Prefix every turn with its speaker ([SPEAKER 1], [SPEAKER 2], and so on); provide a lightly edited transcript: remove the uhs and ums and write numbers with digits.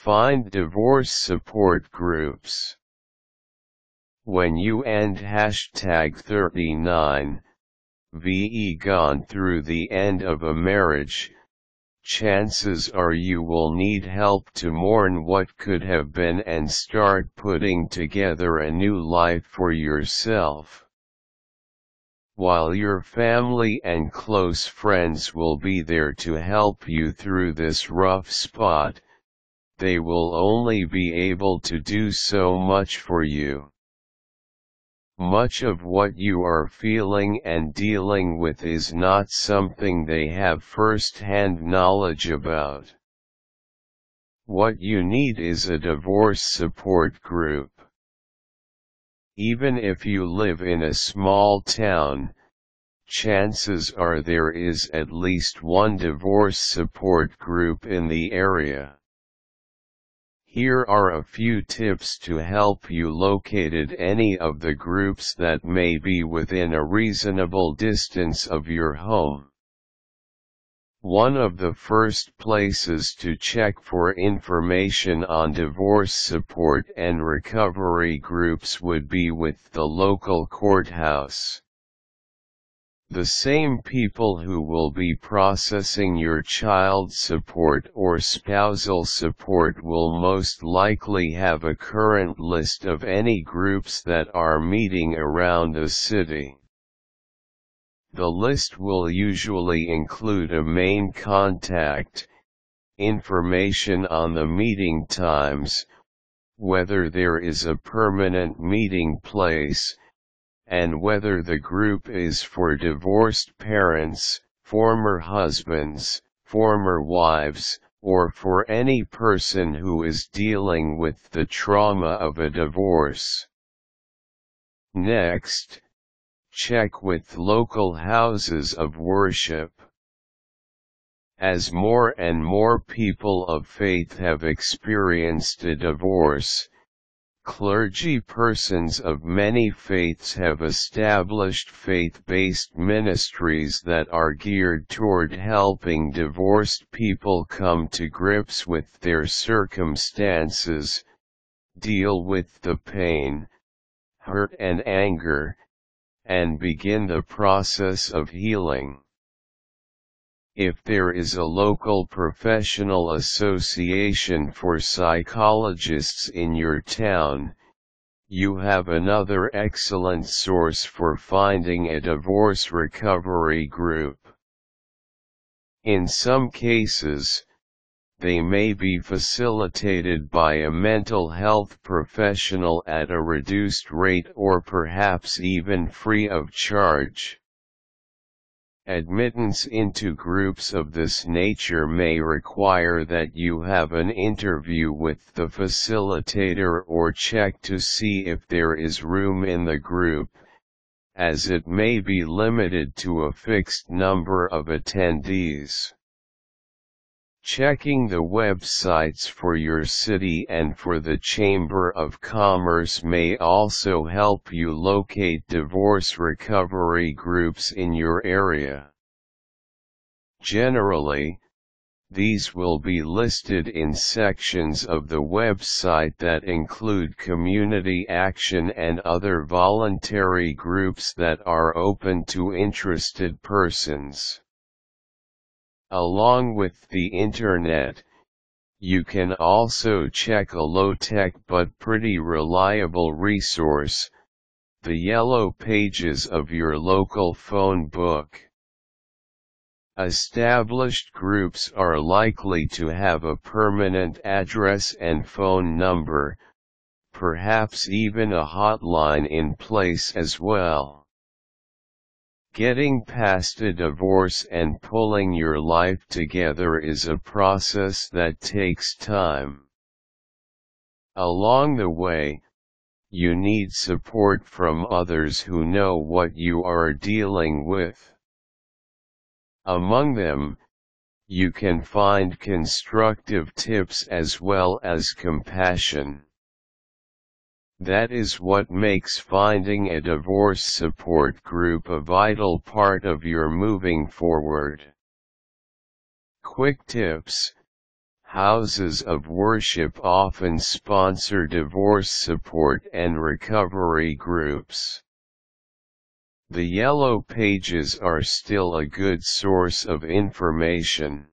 [SPEAKER 1] Find divorce support groups. When you end #39, ve gone through the end of a marriage, chances are you will need help to mourn what could have been and start putting together a new life for yourself. While your family and close friends will be there to help you through this rough spot, they will only be able to do so much for you. Much of what you are feeling and dealing with is not something they have first-hand knowledge about. What you need is a divorce support group. Even if you live in a small town, chances are there is at least one divorce support group in the area. Here are a few tips to help you locate any of the groups that may be within a reasonable distance of your home. One of the first places to check for information on divorce support and recovery groups would be with the local courthouse. The same people who will be processing your child support or spousal support will most likely have a current list of any groups that are meeting around the city. The list will usually include a main contact, information on the meeting times, whether there is a permanent meeting place, and whether the group is for divorced parents, former husbands, former wives, or for any person who is dealing with the trauma of a divorce. Next, check with local houses of worship. As more and more people of faith have experienced a divorce, clergy persons of many faiths have established faith-based ministries that are geared toward helping divorced people come to grips with their circumstances, deal with the pain, hurt and anger, and begin the process of healing. If there is a local professional association for psychologists in your town, you have another excellent source for finding a divorce recovery group. In some cases, they may be facilitated by a mental health professional at a reduced rate or perhaps even free of charge. Admittance into groups of this nature may require that you have an interview with the facilitator or check to see if there is room in the group, as it may be limited to a fixed number of attendees. Checking the websites for your city and for the Chamber of Commerce may also help you locate divorce recovery groups in your area. Generally, these will be listed in sections of the website that include community action and other voluntary groups that are open to interested persons. Along with the Internet, you can also check a low-tech but pretty reliable resource, the yellow pages of your local phone book. Established groups are likely to have a permanent address and phone number, perhaps even a hotline in place as well. Getting past a divorce and pulling your life together is a process that takes time. Along the way, you need support from others who know what you are dealing with. Among them, you can find constructive tips as well as compassion. That is what makes finding a divorce support group a vital part of your moving forward. Quick tips: Houses of worship often sponsor divorce support and recovery groups. The yellow pages are still a good source of information.